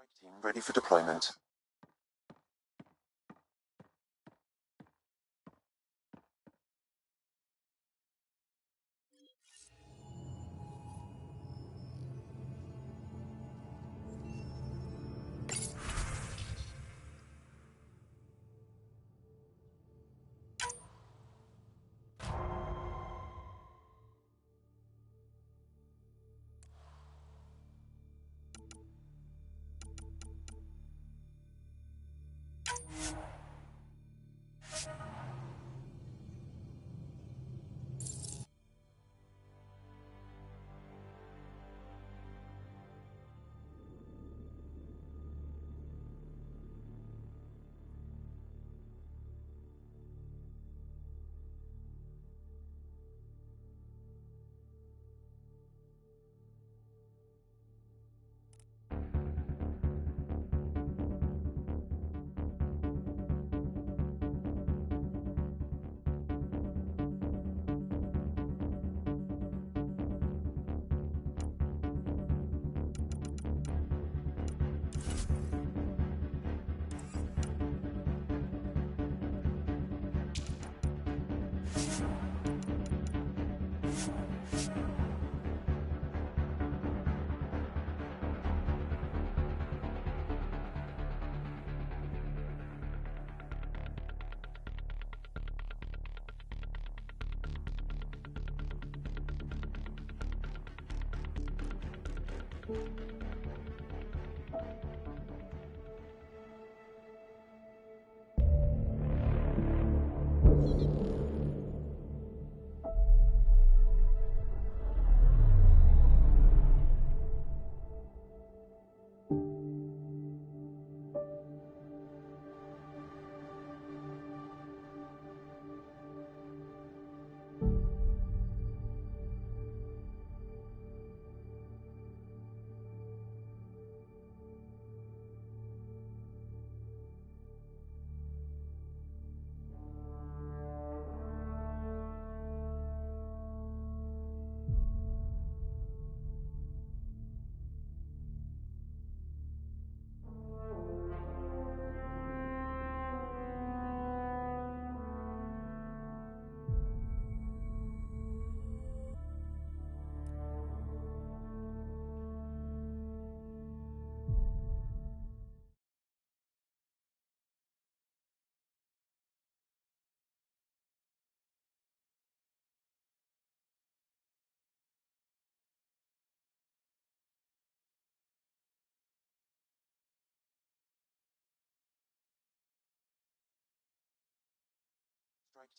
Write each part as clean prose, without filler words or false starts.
Team ready for deployment.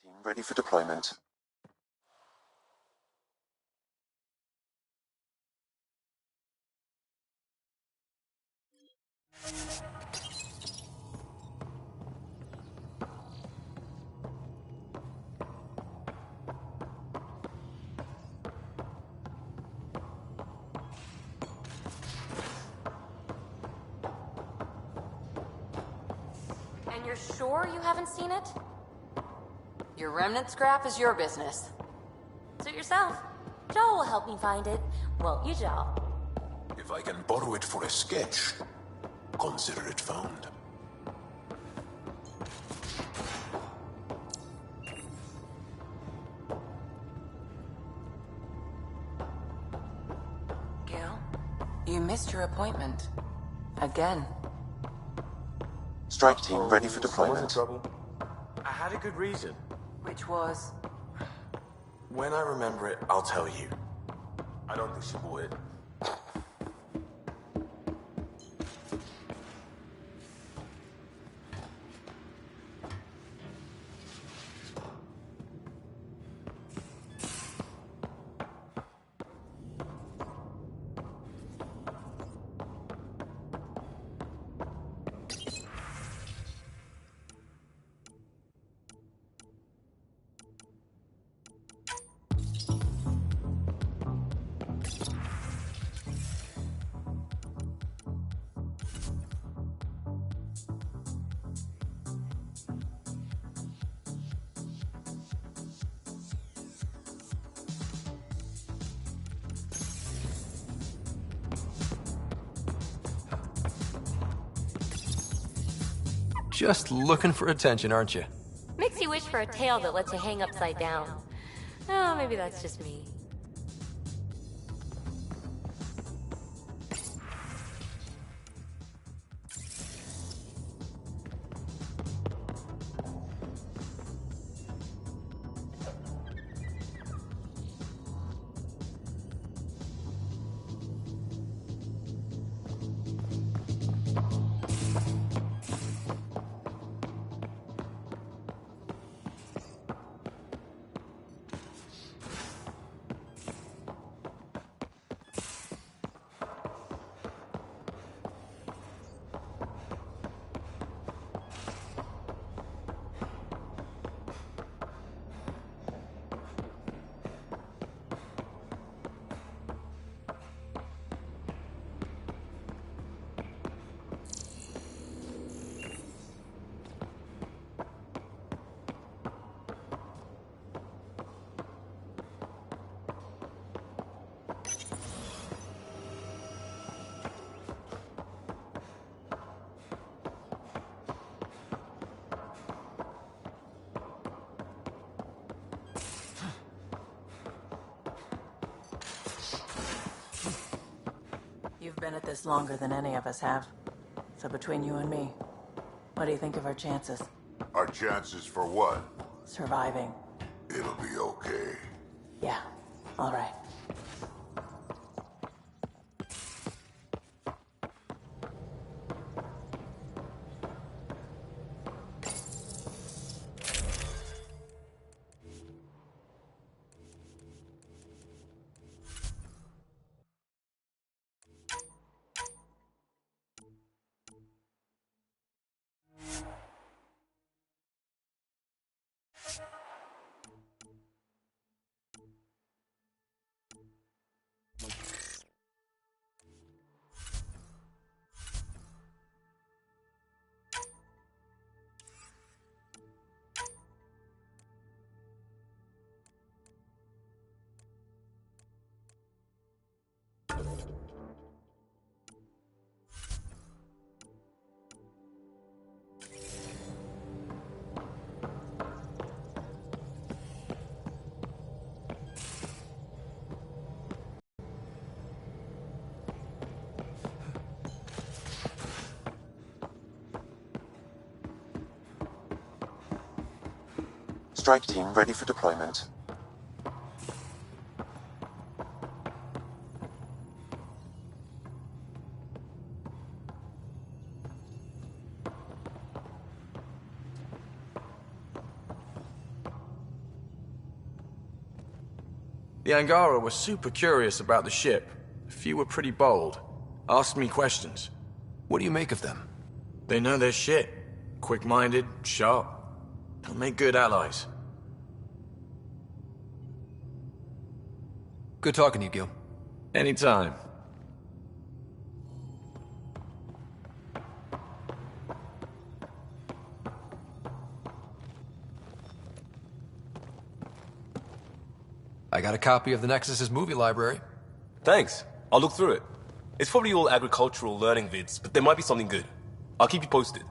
Team ready for deployment. And you're sure you haven't seen it? Your remnant scrap is your business. Suit yourself. Joel will help me find it. Won't you, Joel? If I can borrow it for a sketch, consider it found. Gil, you missed your appointment. Again. Strike team ready for Someone's in deployment. trouble. I had a good reason. Which was? When I remember it, I'll tell you. I don't think she would. just looking for attention, aren't you? Makes you wish for a tail that lets you hang upside down. Oh, maybe that's just me. You've been at this longer than any of us have. So between you and me, what do you think of our chances? Our chances for what? Surviving. It'll be okay. Yeah, all right. Strike team ready for deployment. The Angara were super curious about the ship. A few were pretty bold. Asked me questions. What do you make of them? They know their shit. Quick-minded, sharp. They'll make good allies. Good talking to you, Gil. Anytime. I got a copy of the Nexus's movie library. Thanks. I'll look through it. It's probably all agricultural learning vids, but there might be something good. I'll keep you posted.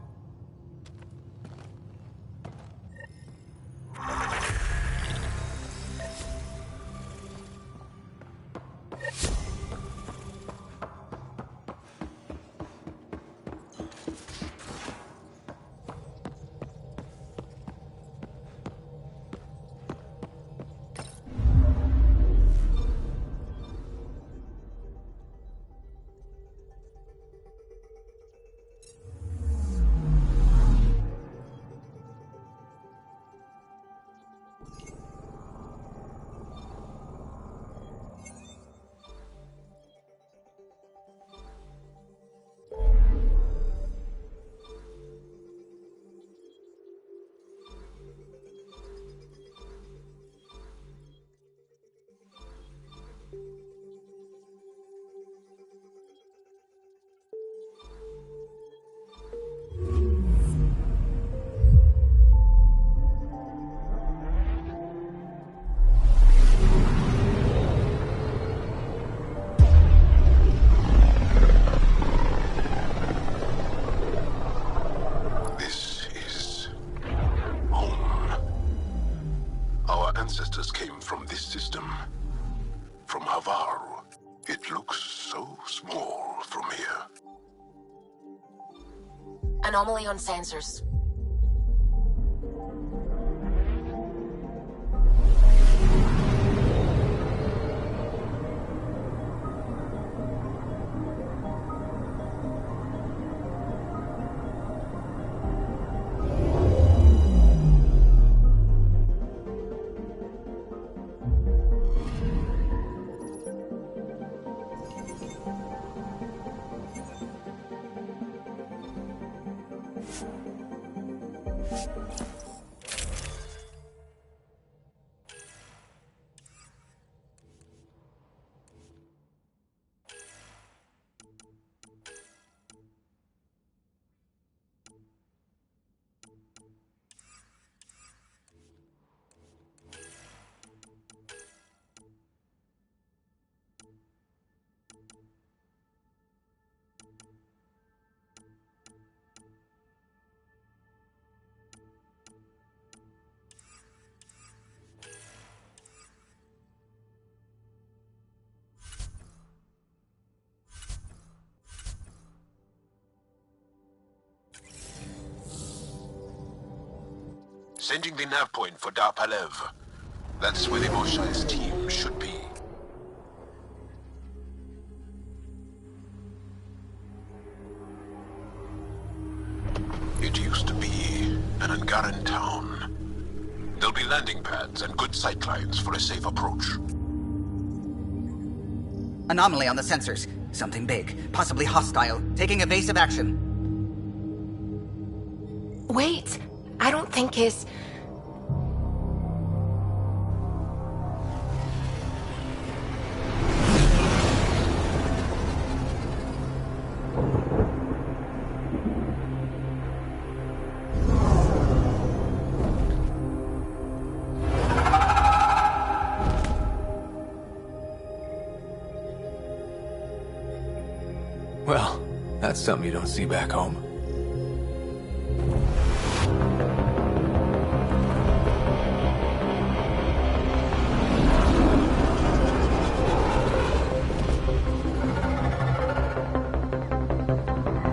ancestors came from this system. From Havaru. It looks so small from here. Anomaly on sensors. Sending the nav point for Darpalev. That's where the Moshai's team should be. It used to be an Angaran town. There'll be landing pads and good sightlines for a safe approach. Anomaly on the sensors. Something big, possibly hostile, taking evasive action. Wait, I don't think his... Well, that's something you don't see back home.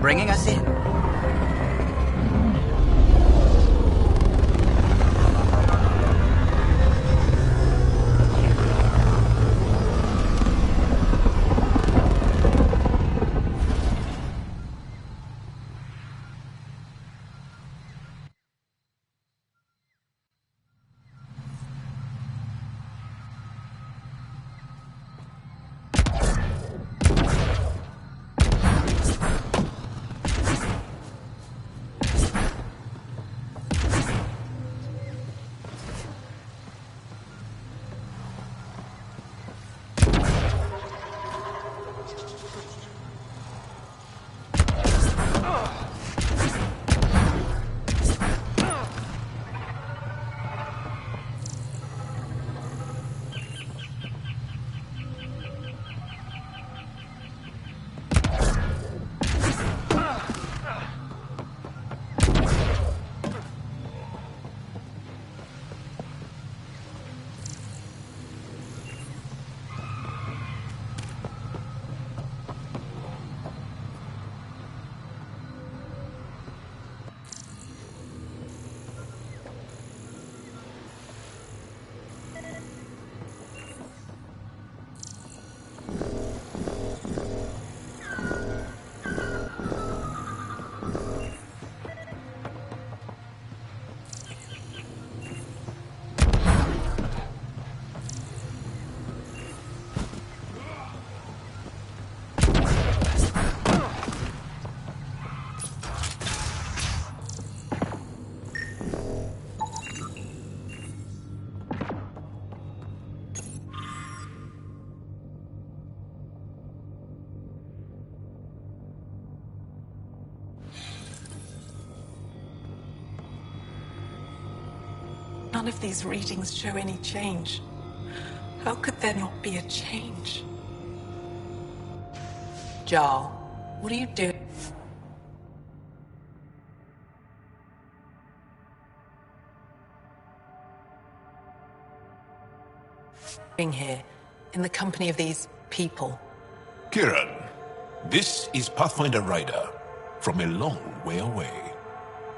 Bringing us in. None of these readings show any change. How could there not be a change? Jarl, what are you doing? being here, in the company of these people. Kieran, this is Pathfinder Ryder, from a long way away.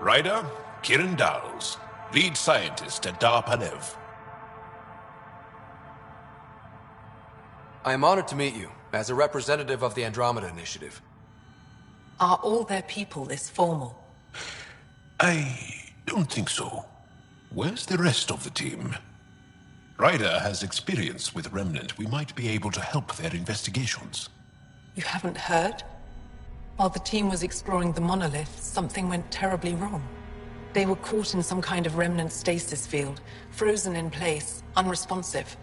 Ryder, Kieran Dowles, lead scientist at Dar Panev. I am honored to meet you, as a representative of the Andromeda Initiative. Are all their people this formal? I don't think so. Where's the rest of the team? Ryder has experience with Remnant. We might be able to help their investigations. You haven't heard? While the team was exploring the monolith, something went terribly wrong. They were caught in some kind of remnant stasis field, frozen in place, unresponsive.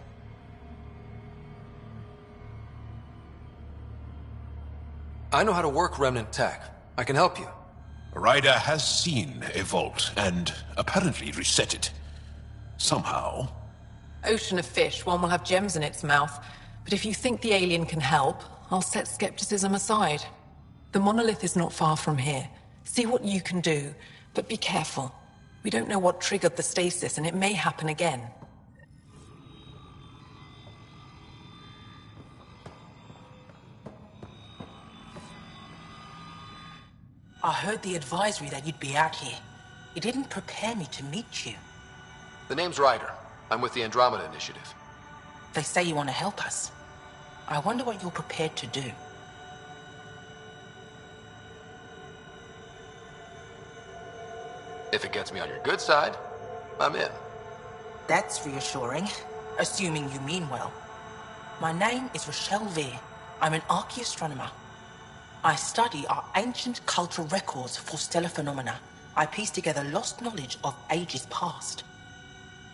I know how to work Remnant tech. I can help you. Ryder has seen a vault, and apparently reset it. Somehow. Ocean of fish, one will have gems in its mouth. But if you think the alien can help, I'll set skepticism aside. The monolith is not far from here. See what you can do, but be careful. We don't know what triggered the stasis, and it may happen again. I heard the advisory that you'd be out here. It didn't prepare me to meet you. The name's Ryder. I'm with the Andromeda Initiative. They say you want to help us. I wonder what you're prepared to do. If it gets me on your good side, I'm in. That's reassuring, assuming you mean well. My name is Rochelle Veer. I'm an archaeoastronomer. I study our ancient cultural records for stellar phenomena. I piece together lost knowledge of ages past.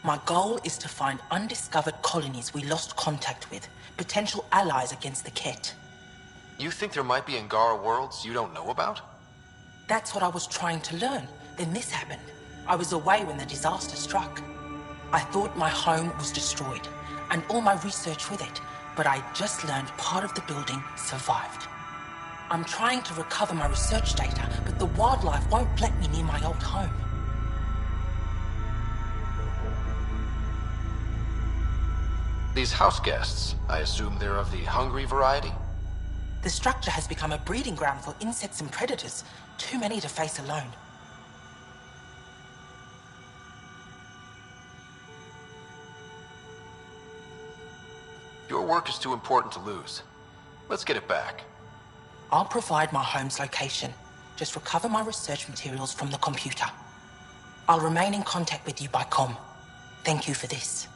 My goal is to find undiscovered colonies we lost contact with, potential allies against the Ket. You think there might be Angara worlds you don't know about? That's what I was trying to learn. Then this happened. I was away when the disaster struck. I thought my home was destroyed, and all my research with it, but I just learned part of the building survived. I'm trying to recover my research data, but the wildlife won't let me near my old home. These house guests, I assume they're of the hungry variety? The structure has become a breeding ground for insects and predators, too many to face alone. Your work is too important to lose. Let's get it back. I'll provide my home's location. Just recover my research materials from the computer. I'll remain in contact with you by comm. Thank you for this.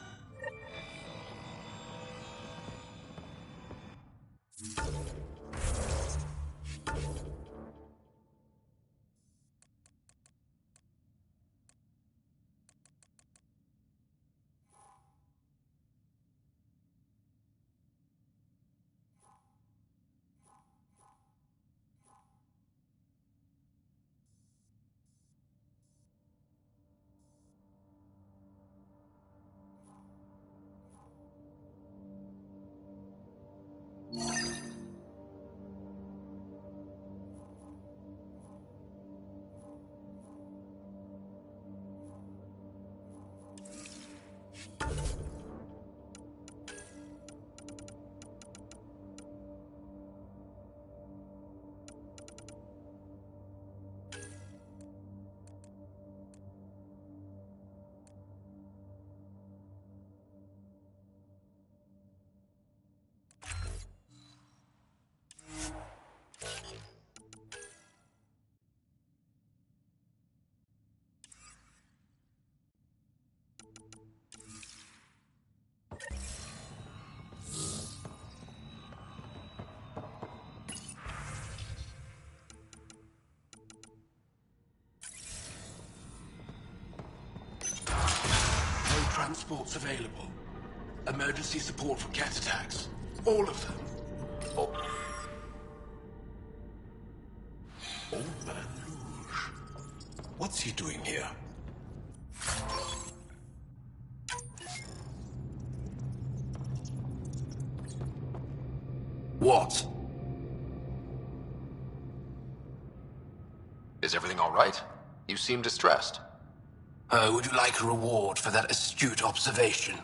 Transports available. Emergency support for cat attacks. All of them. Old Man Rouge. What's he doing here? What? Is everything all right? You seem distressed. Would you like a reward for that astute observation?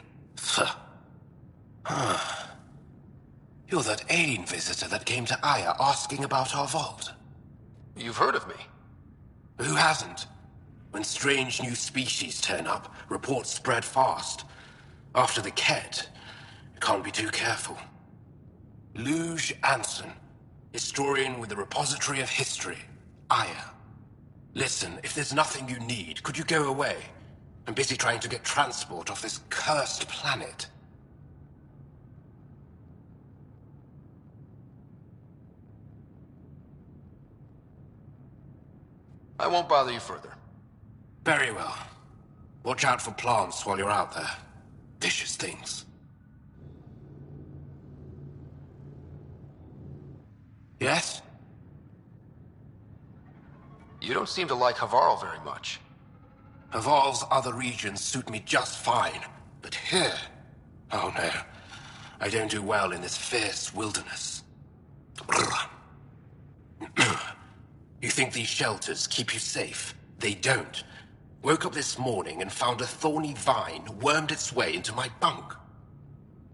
You're that alien visitor that came to Aya asking about our vault. You've heard of me? Who hasn't? When strange new species turn up, reports spread fast. After the Ket, you can't be too careful. Luge Anson, historian with the Repository of History, Aya. Listen, if there's nothing you need, could you go away? I'm busy trying to get transport off this cursed planet. I won't bother you further. Very well. Watch out for plants while you're out there. Vicious things. Yes? You don't seem to like Havarl very much. Havarl's other regions suit me just fine, but here... Oh no. I don't do well in this fierce wilderness. You think these shelters keep you safe? They don't. Woke up this morning and found a thorny vine wormed its way into my bunk.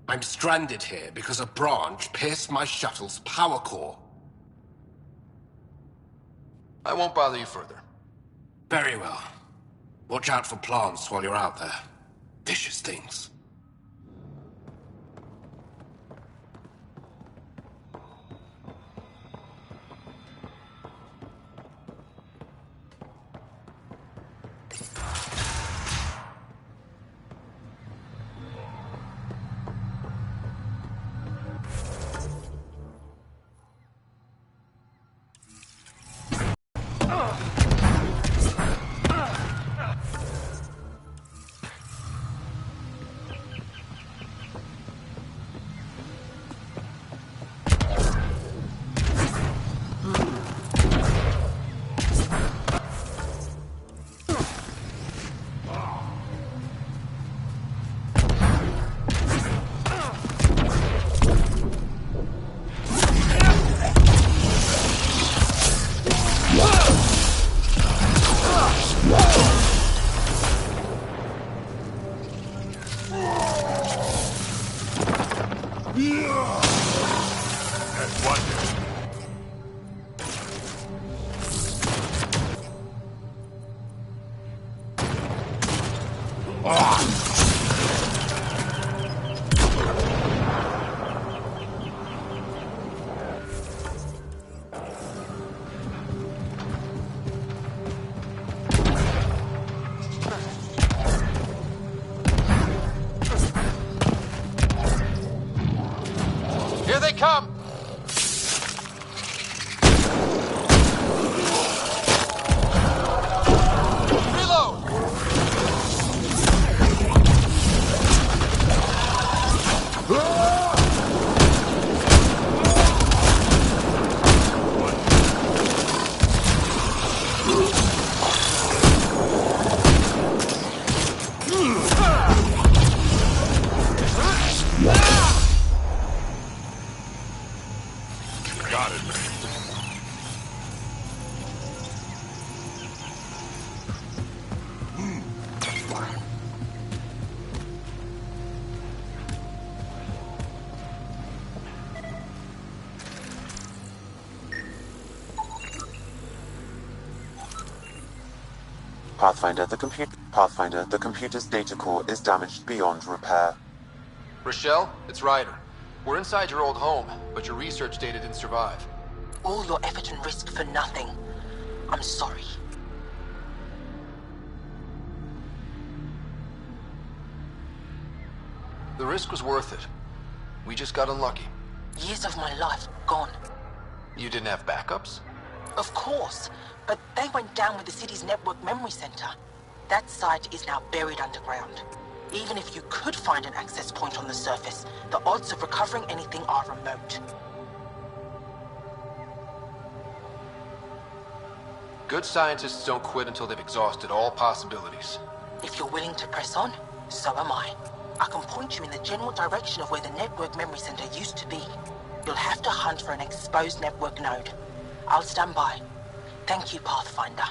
I'm stranded here because a branch pierced my shuttle's power core. I won't bother you further. Very well. Watch out for plants while you're out there. Vicious things. Here they come! Reload! Got it. Pathfinder, the computer's data core is damaged beyond repair. Rochelle, it's Ryder. We're inside your old home, but your research data didn't survive. All your effort and risk for nothing. I'm sorry. The risk was worth it. We just got unlucky. Years of my life gone. You didn't have backups? Of course, but they went down with the city's network memory center. That site is now buried underground. Even if you could find an access point on the surface, the odds of recovering anything are remote. Good scientists don't quit until they've exhausted all possibilities. If you're willing to press on, so am I. I can point you in the general direction of where the network memory center used to be. You'll have to hunt for an exposed network node. I'll stand by. Thank you, Pathfinder.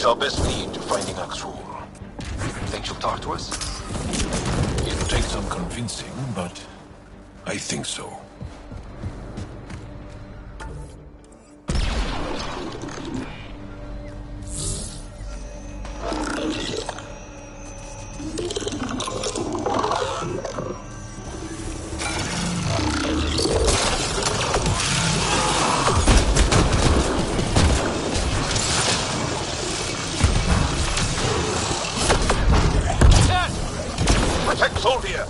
our best lead to finding Axul. Think she'll talk to us? It'll take some convincing, but I think so. Protect Soldier!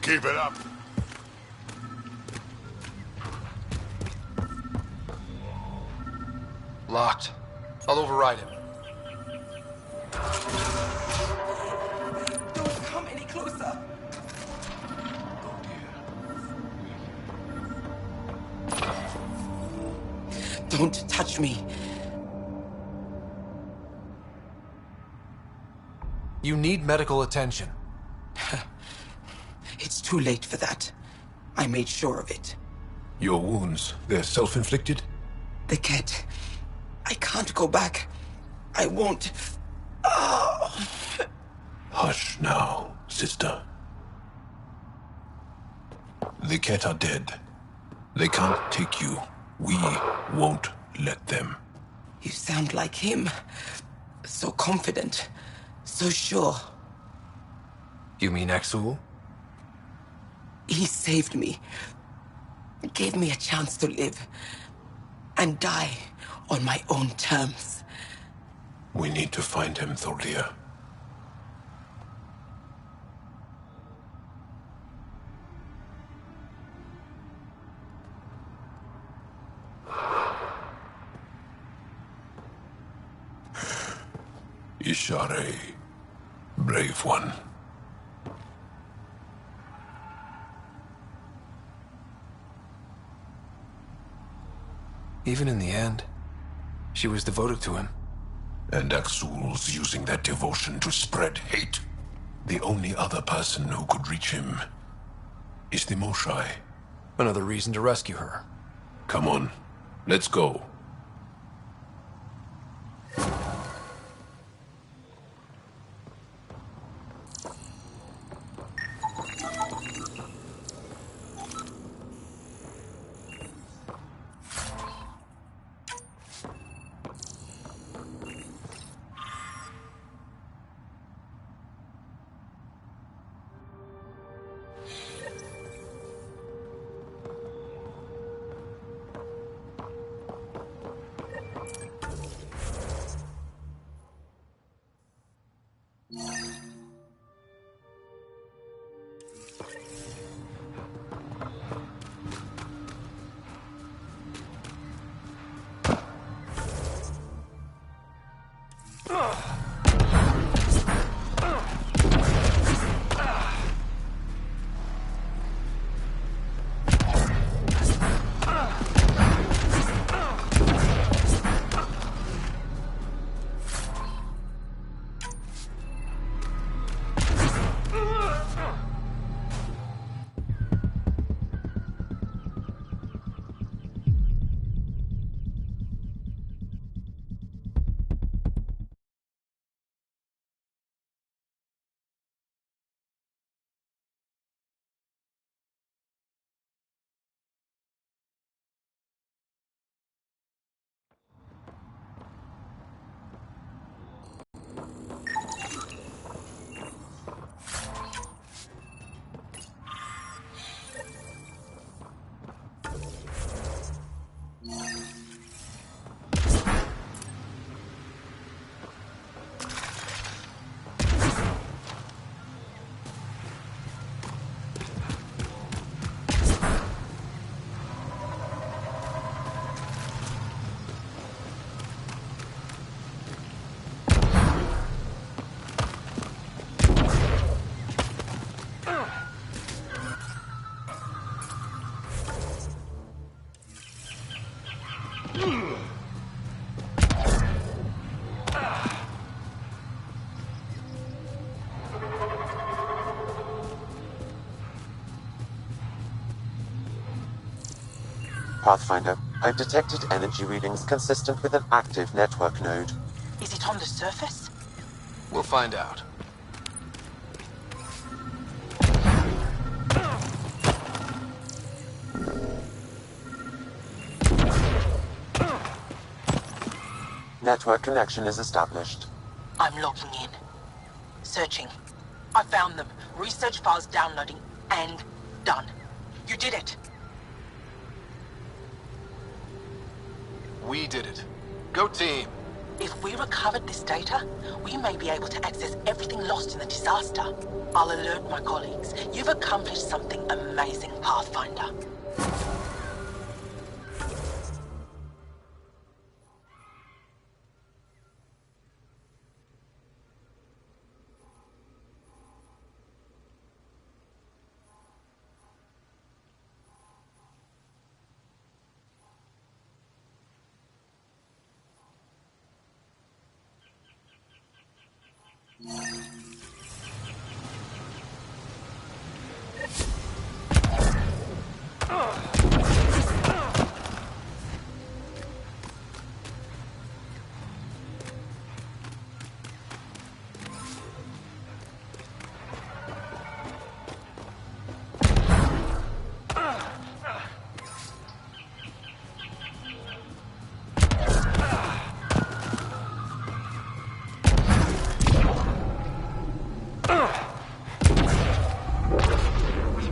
Keep it up. Locked. I'll override him. Don't come any closer. Don't touch me. You need medical attention. It's too late for that. I made sure of it. Your wounds, they're self-inflicted? The cat. I can't go back. I won't. Oh. Hush now, sister. The Ket are dead. They can't take you. We won't let them. You sound like him. So confident. So sure. You mean Axul? He saved me. Gave me a chance to live. And die on my own terms. We need to find him, Thordia. Ishare, brave one. Even in the end, she was devoted to him. And Axul's using that devotion to spread hate. The only other person who could reach him is the Moshai. Another reason to rescue her. Come on, let's go. Pathfinder, I've detected energy readings consistent with an active network node. Is it on the surface? We'll find out. Network connection is established. I'm logging in. Searching. I found them. Research files downloading and done. You did it. We did it. Go team. If we recovered this data, we may be able to access everything lost in the disaster. I'll alert my colleagues. You've accomplished something amazing, Pathfinder.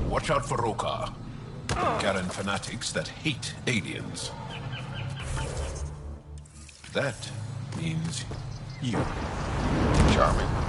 Watch out for Rokar. Garen fanatics that hate aliens. That means you. Charming.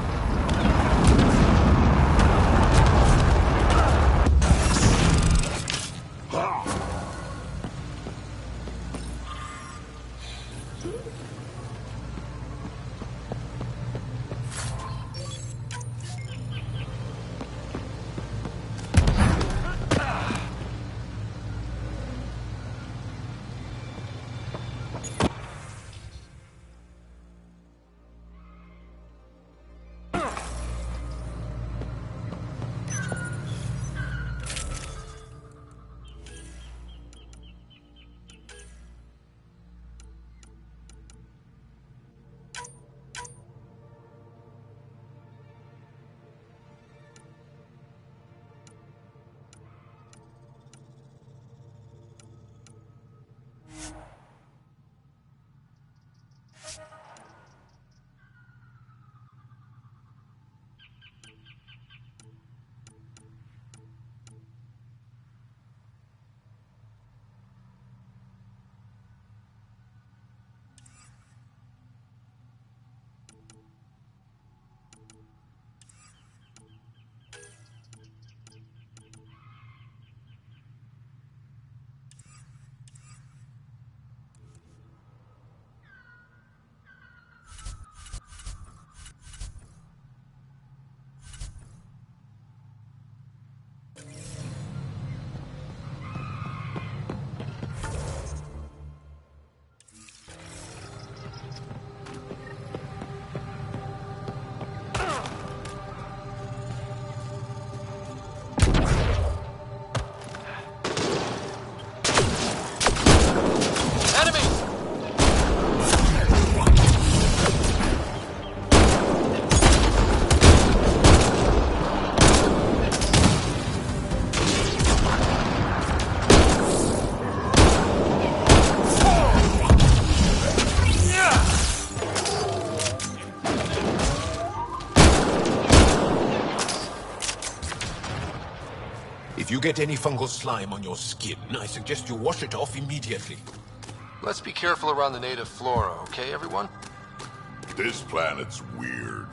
If you get any fungal slime on your skin, I suggest you wash it off immediately. Let's be careful around the native flora, okay, everyone? This planet's weird.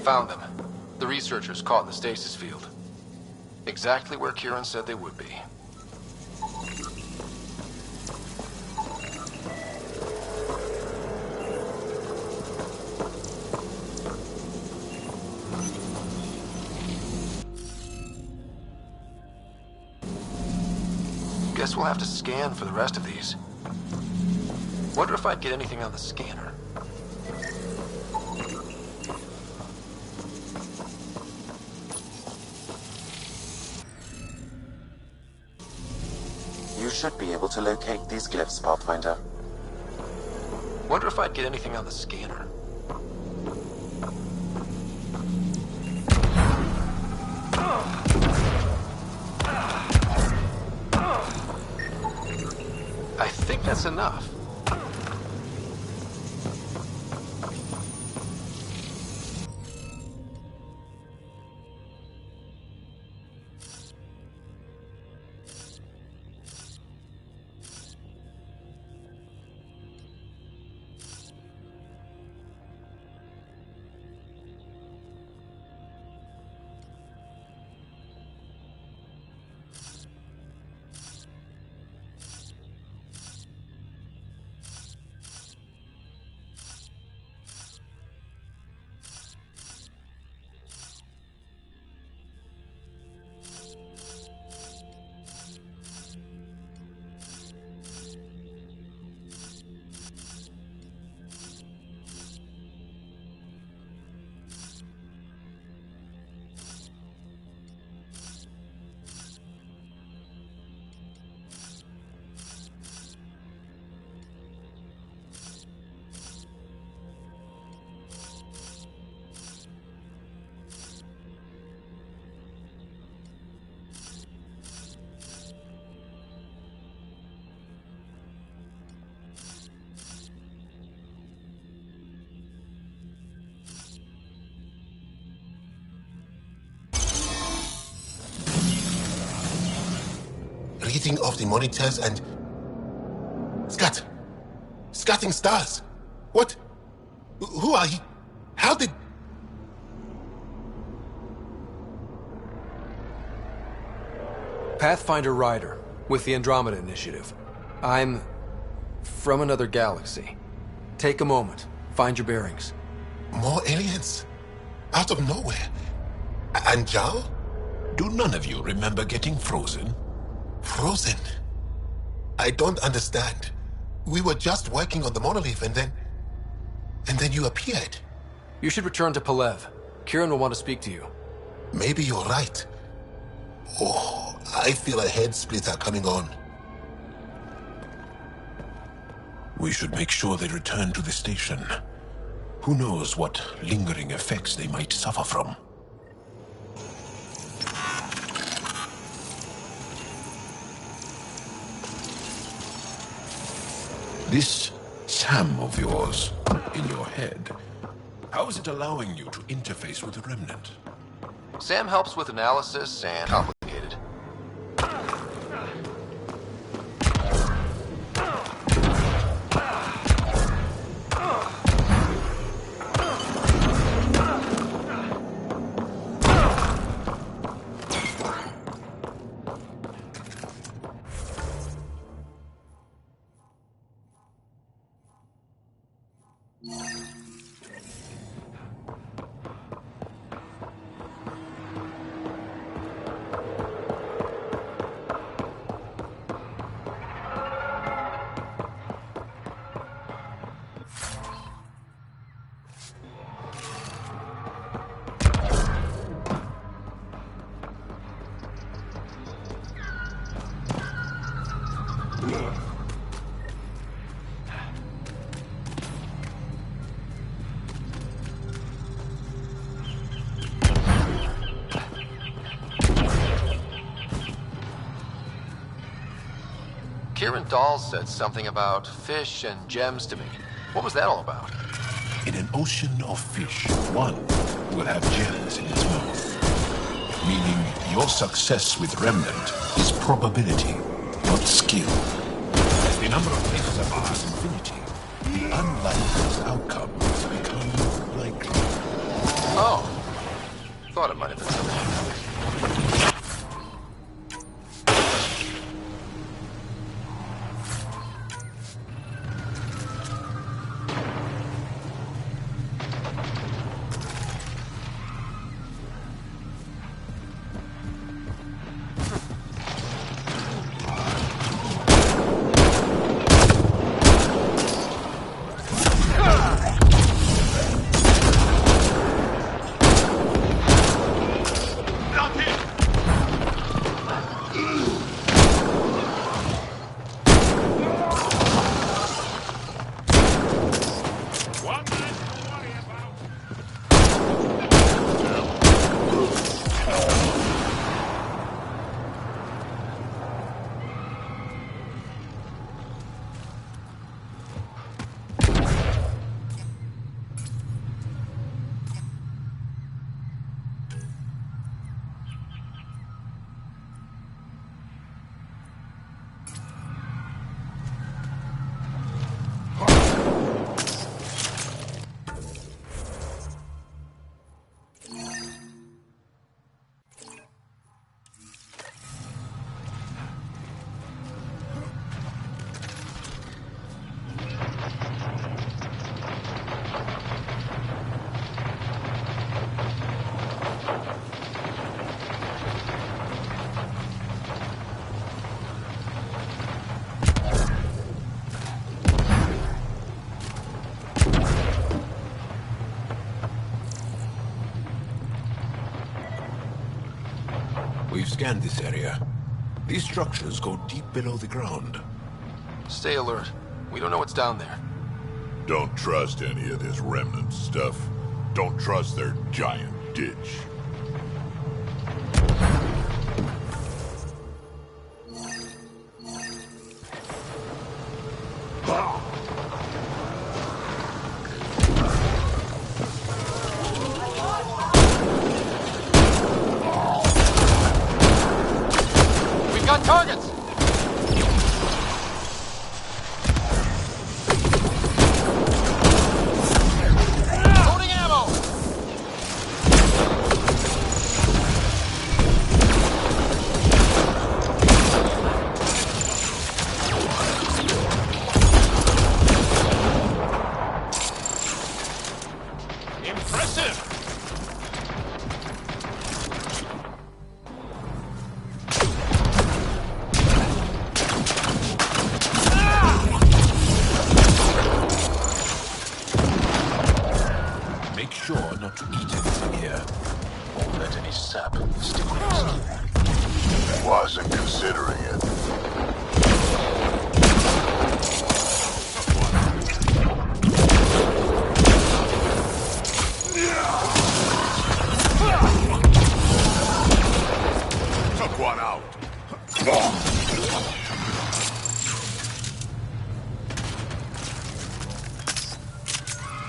Found them. The researchers caught in the stasis field. Exactly where Kieran said they would be. Guess we'll have to scan for the rest of these. Wonder if I'd get anything on the scanner. You should be able to locate these glyphs, Pathfinder. Wonder if I'd get anything on the scanner. I think that's enough. Reading of the monitors and... Scatting stars. What? Who are you? How did... Pathfinder Ryder, with the Andromeda Initiative. I'm... from another galaxy. Take a moment. Find your bearings. More aliens? Out of nowhere? And Jal? Do none of you remember getting frozen? Frozen? I don't understand. We were just working on the monolith and then you appeared. You should return to Palev. Kieran will want to speak to you. Maybe you're right. Oh, I feel a head splitter coming on. We should make sure they return to the station. Who knows what lingering effects they might suffer from. This Sam of yours, in your head, how is it allowing you to interface with the Remnant? Sam helps with analysis and complicated. Kieran Dahl said something about fish and gems to me. What was that all about? In an ocean of fish, one will have gems in its mouth. Meaning your success with Remnant is probability, not skill. As the number of places approaches infinity, the unlikeliest outcome has become likely. Oh, thought it might have been something. We've scanned this area. These structures go deep below the ground. Stay alert. We don't know what's down there. Don't trust any of this remnant stuff. Don't trust their giant ditch. Got targets! Loading ammo! Impressive! Make sure not to eat anything here, or let any sap stick on your skin. Wasn't considering it. Took one out.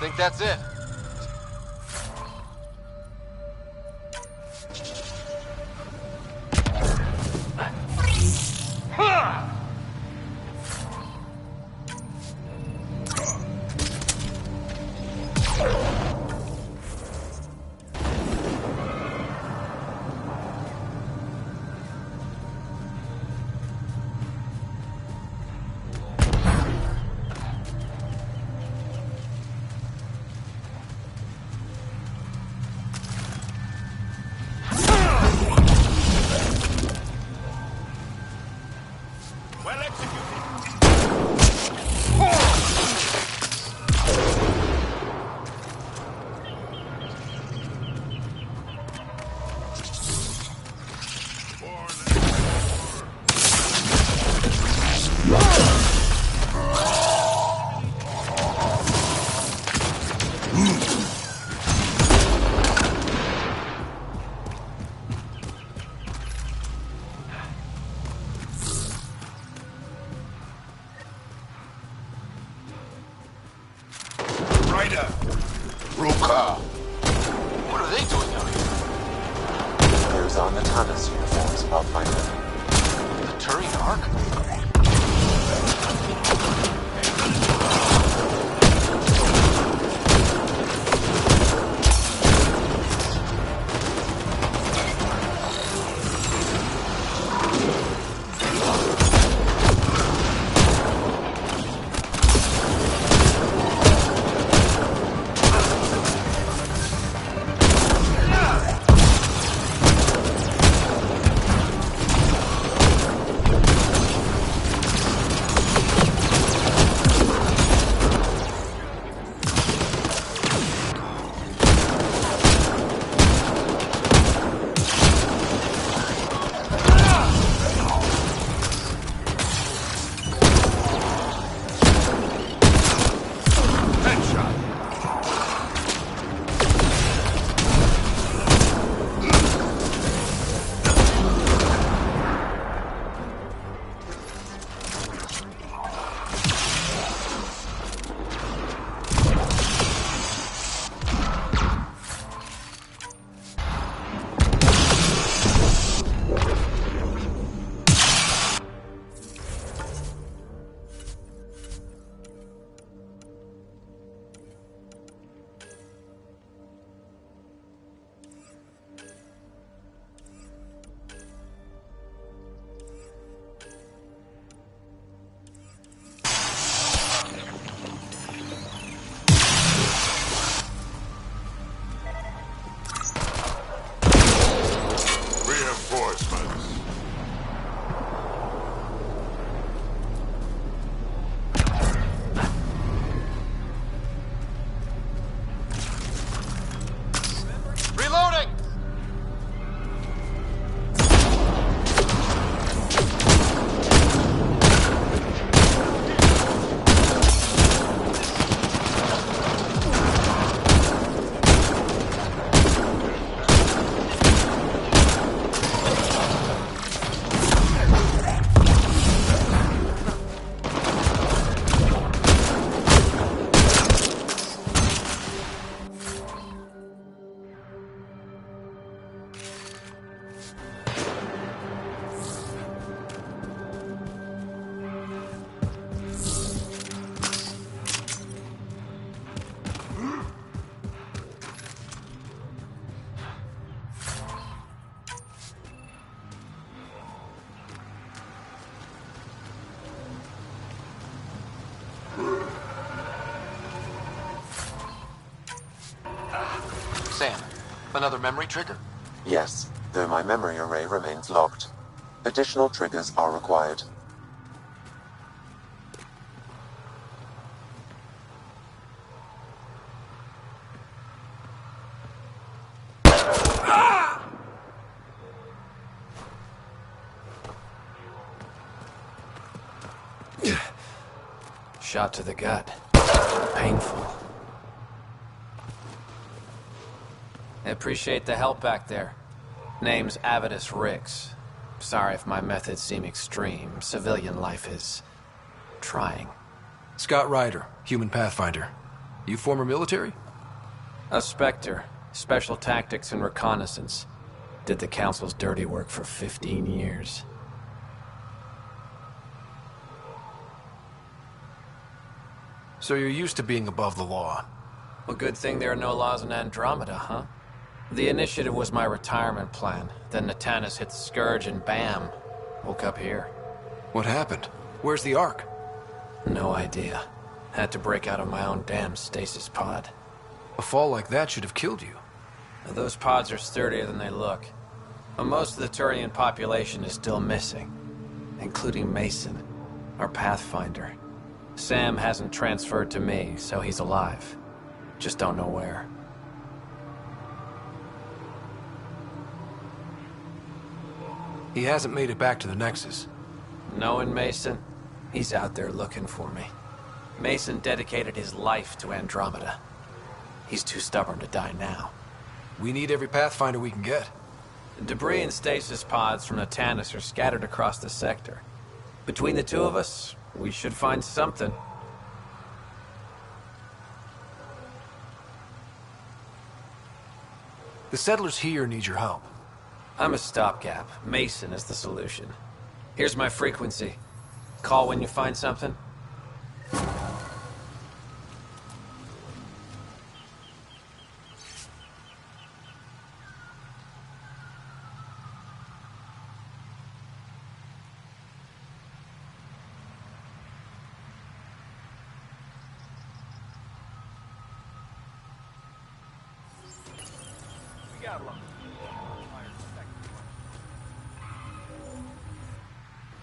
Think that's it. Ruka. What are they doing out here? Those are Natana's uniforms, Pathfinder. The Turian Ark? Sam, another memory trigger? Yes, though my memory array remains locked. Additional triggers are required. Shot to the gut. Painful. I appreciate the help back there. Name's Avidus Rix. Sorry if my methods seem extreme. Civilian life is trying. Scott Ryder, human pathfinder. You former military? A Spectre. Special tactics and reconnaissance. Did the Council's dirty work for 15 years. So you're used to being above the law. Well, good thing there are no laws in Andromeda, huh? The initiative was my retirement plan. Then Natanus hit the Scourge and bam, woke up here. What happened? Where's the Ark? No idea. Had to break out of my own damn stasis pod. A fall like that should have killed you. Those pods are sturdier than they look. But most of the Turian population is still missing, including Mason, our pathfinder. Sam hasn't transferred to me, so he's alive. Just don't know where. He hasn't made it back to the Nexus. Knowing Mason, he's out there looking for me. Mason dedicated his life to Andromeda. He's too stubborn to die now. We need every Pathfinder we can get. Debris and stasis pods from Natanus are scattered across the sector. Between the two of us, we should find something. The settlers here need your help. I'm a stopgap. Mason is the solution. Here's my frequency. Call when you find something.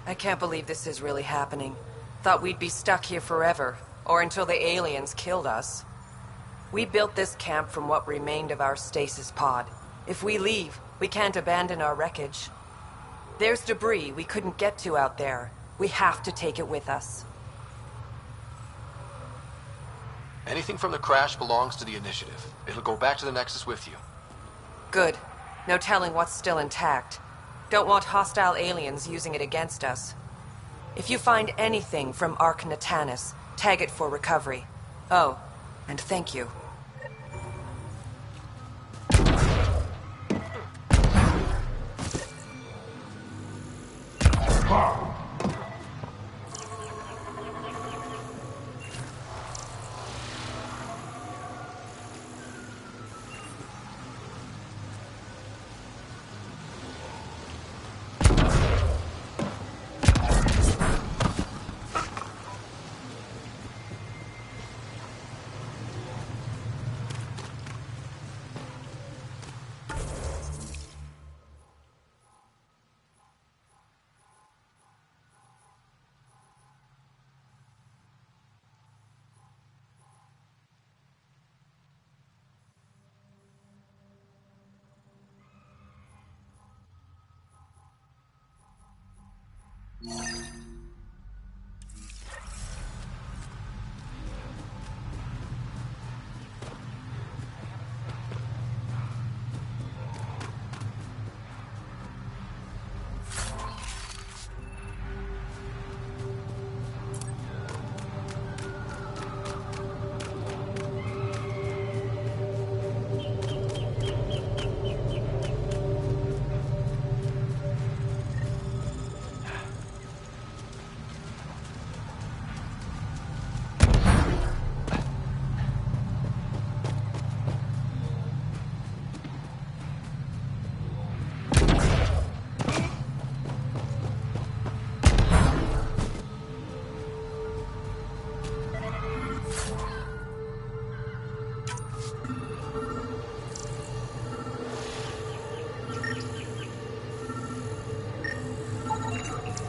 I can't believe this is really happening. Thought we'd be stuck here forever, or until the aliens killed us. We built this camp from what remained of our stasis pod. If we leave, we can't abandon our wreckage. There's debris we couldn't get to out there. We have to take it with us. Anything from the crash belongs to the Initiative. It'll go back to the Nexus with you. Good. No telling what's still intact. Don't want hostile aliens using it against us. If you find anything from Ark Natanus, tag it for recovery. Oh, and thank you.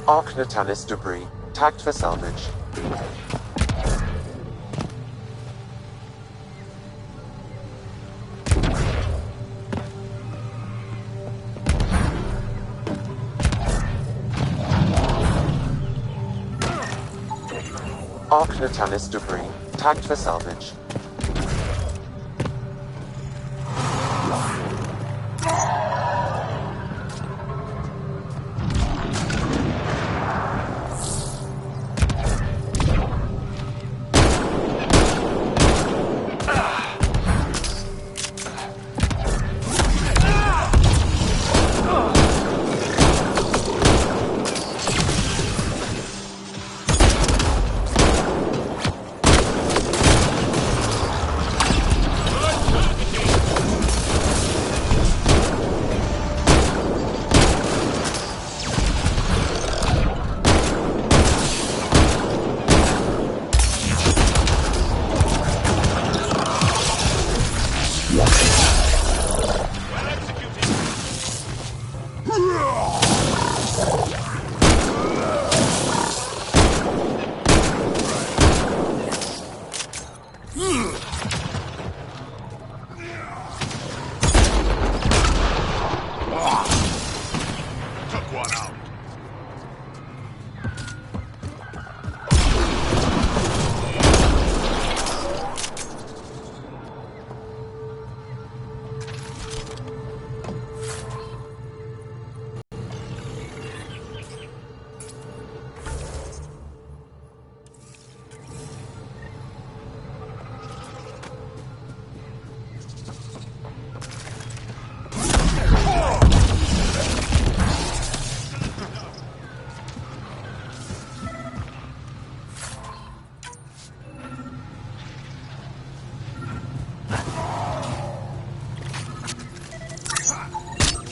Arc Natalis debris. Tagged for salvage. Arc Natalis debris. Tagged for salvage.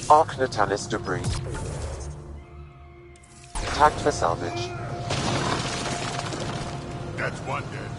Arc Natalis debris. Tagged for salvage. That's one dead.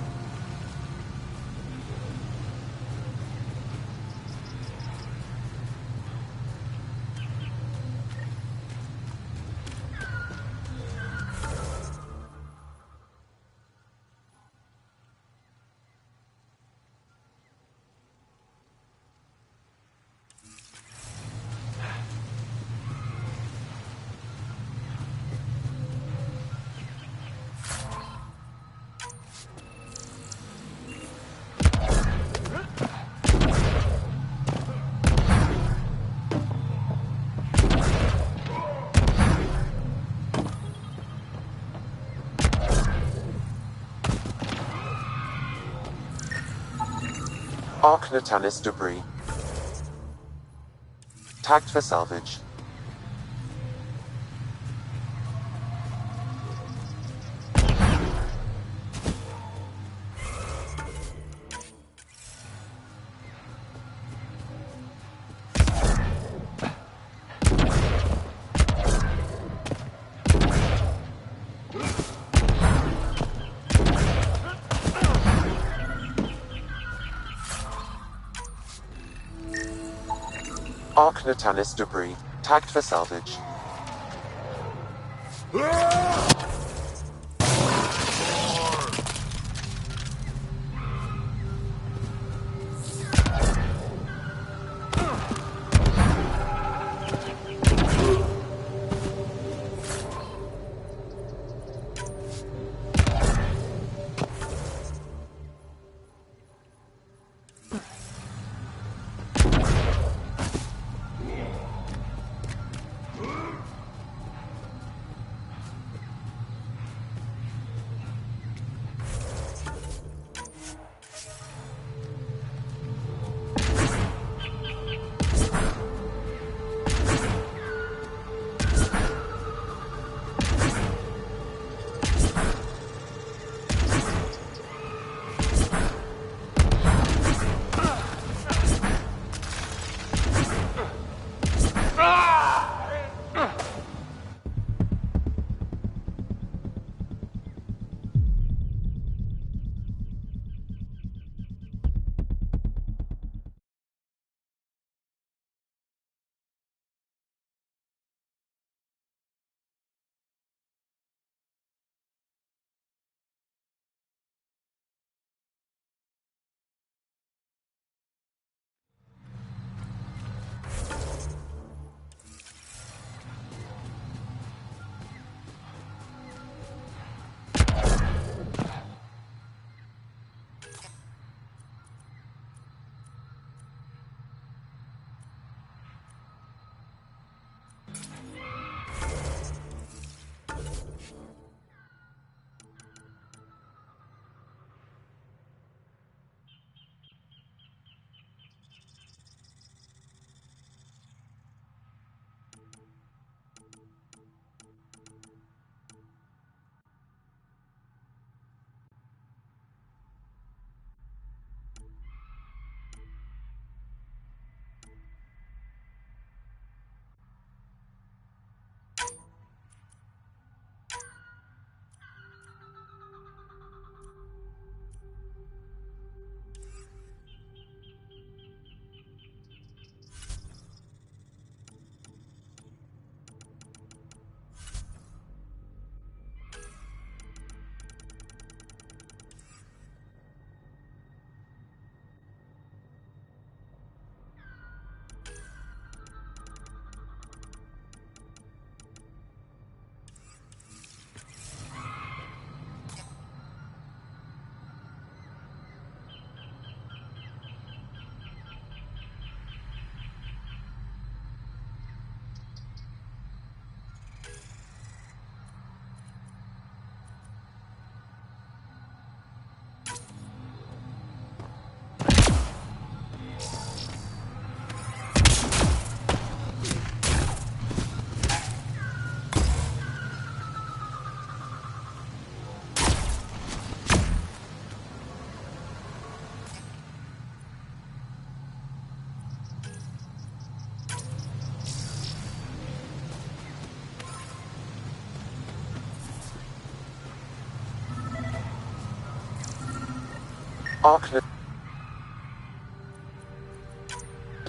Arc Natalis debris. Tagged for salvage. Arc Natalis debris. Tagged for salvage.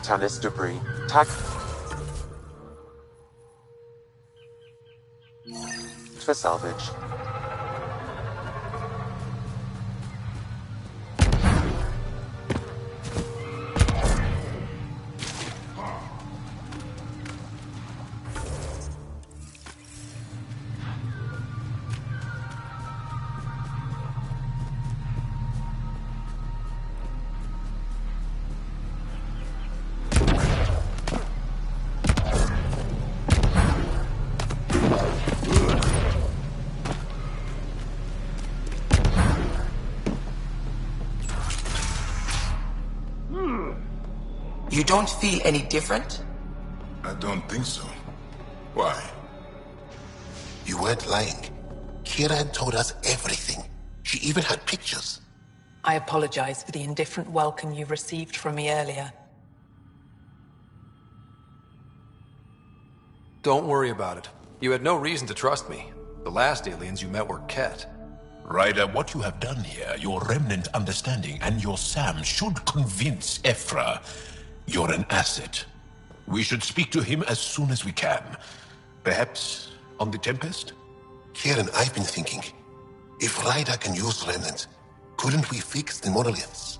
Tanis debris. Tag for salvage. You don't feel any different? I don't think so. Why? You weren't lying. Kieran told us everything. She even had pictures. I apologize for the indifferent welcome you received from me earlier. Don't worry about it. You had no reason to trust me. The last aliens you met were Ket. Ryder, what you have done here, your remnant understanding and your Sam should convince Ephra you're an asset. We should speak to him as soon as we can. Perhaps on the Tempest? Kieran, I've been thinking. If Ryder can use remnant, couldn't we fix the monoliths?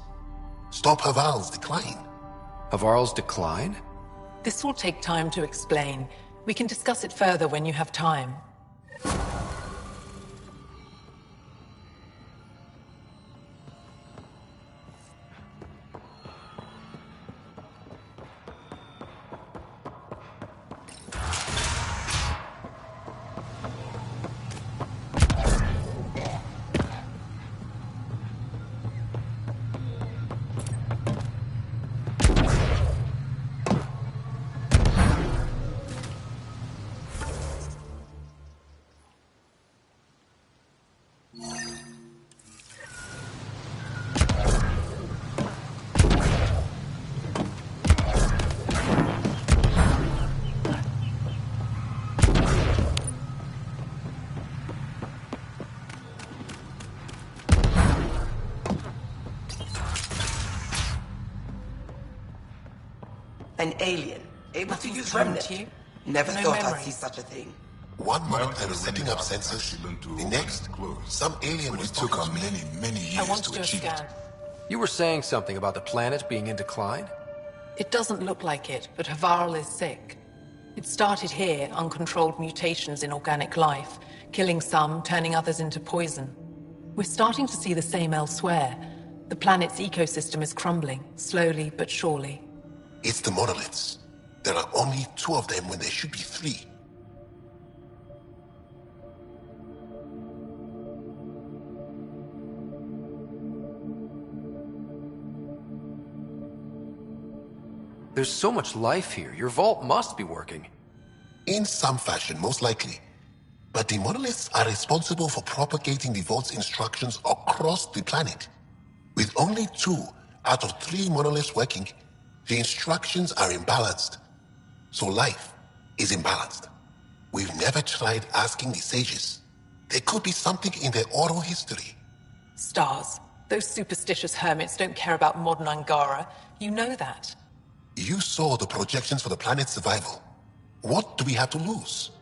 Stop Haval's decline? Havarl's decline? This will take time to explain. We can discuss it further when you have time. An alien, able to use remnant. Never thought I'd see such a thing. One moment they were setting up sensors, the next, some alien was took talking us to me. many years to achieve it. You were saying something about the planet being in decline? It doesn't look like it, but Havarl is sick. It started here, uncontrolled mutations in organic life, killing some, turning others into poison. We're starting to see the same elsewhere. The planet's ecosystem is crumbling, slowly but surely. It's the monoliths. There are only 2 of them when there should be 3. There's so much life here. Your vault must be working. In some fashion, most likely. But the monoliths are responsible for propagating the vault's instructions across the planet. With only 2 out of 3 monoliths working, the instructions are imbalanced. So life is imbalanced. We've never tried asking the sages. There could be something in their oral history. Stars. Those superstitious hermits don't care about modern Angara. You know that. You saw the projections for the planet's survival. What do we have to lose?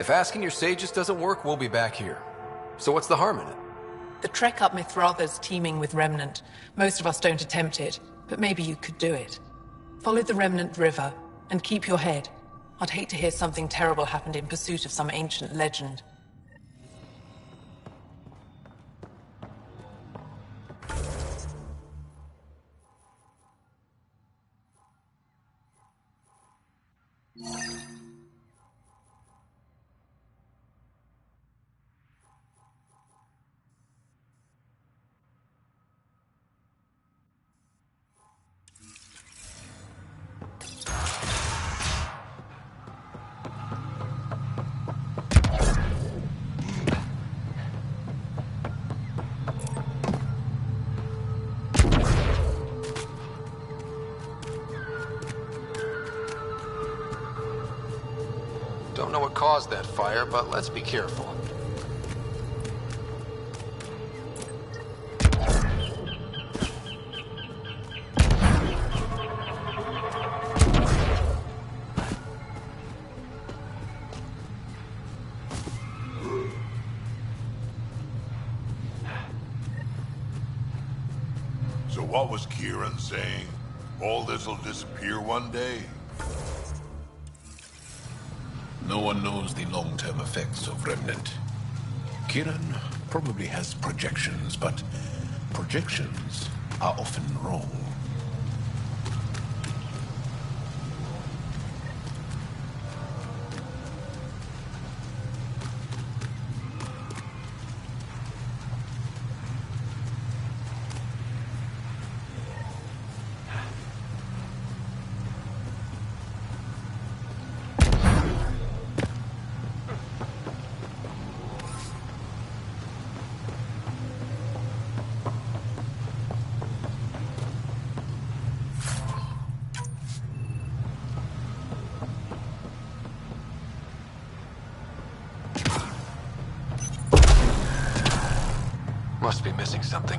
If asking your sages doesn't work, we'll be back here. So what's the harm in it? The trek up Mithratha's teeming with Remnant. Most of us don't attempt it, but maybe you could do it. Follow the Remnant River, and keep your head. I'd hate to hear something terrible happened in pursuit of some ancient legend. caused that fire, but let's be careful. So what was Kieran saying? All this'll disappear one day? No one knows the long-term effects of Remnant. Kieran probably has projections, but projections are often wrong. Must be missing something.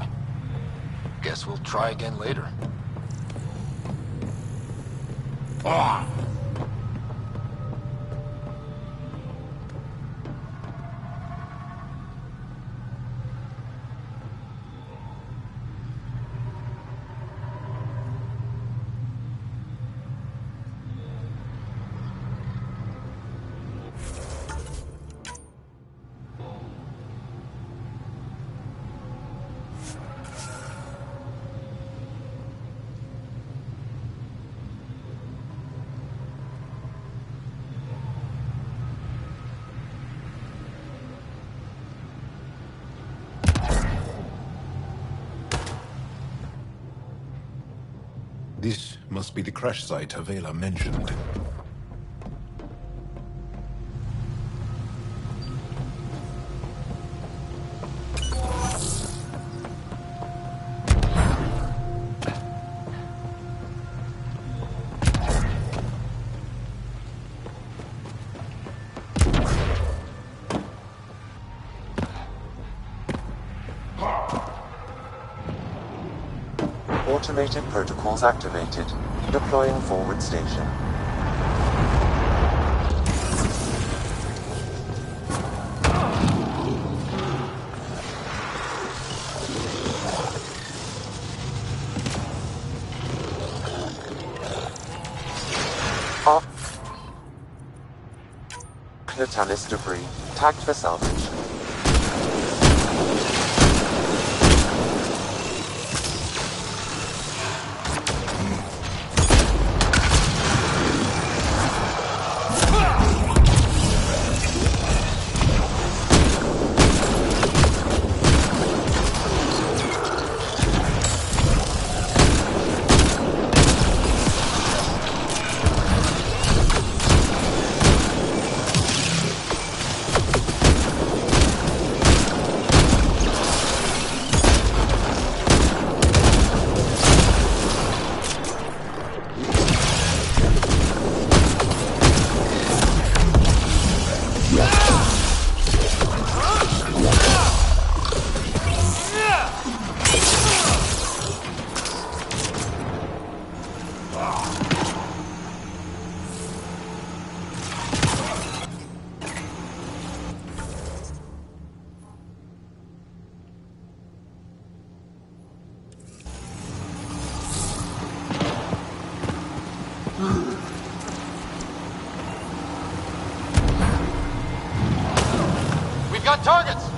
Guess we'll try again later. This must be the crash site Havela mentioned. Automated protocols activated. Deploying forward station. Clitalis debris. Tagged for salvage. We've got targets!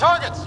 targets!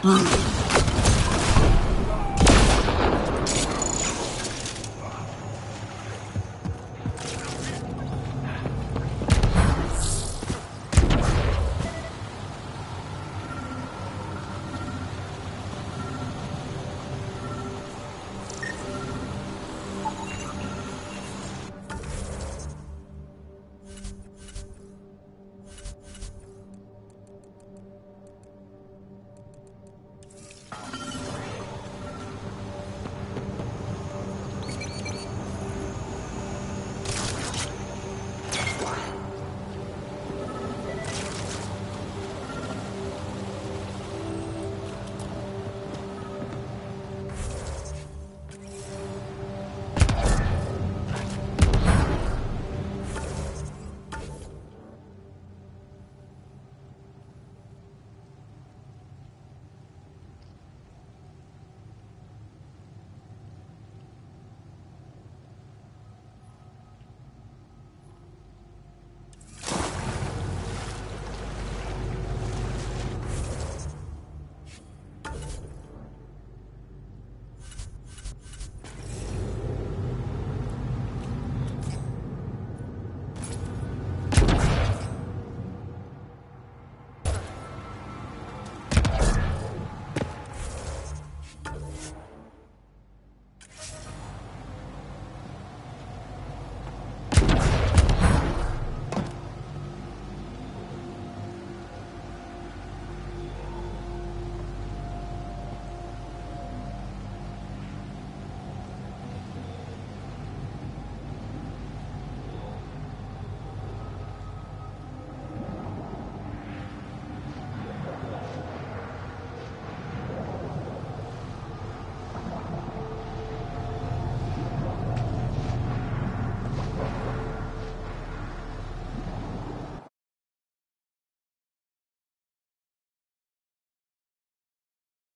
Ugh.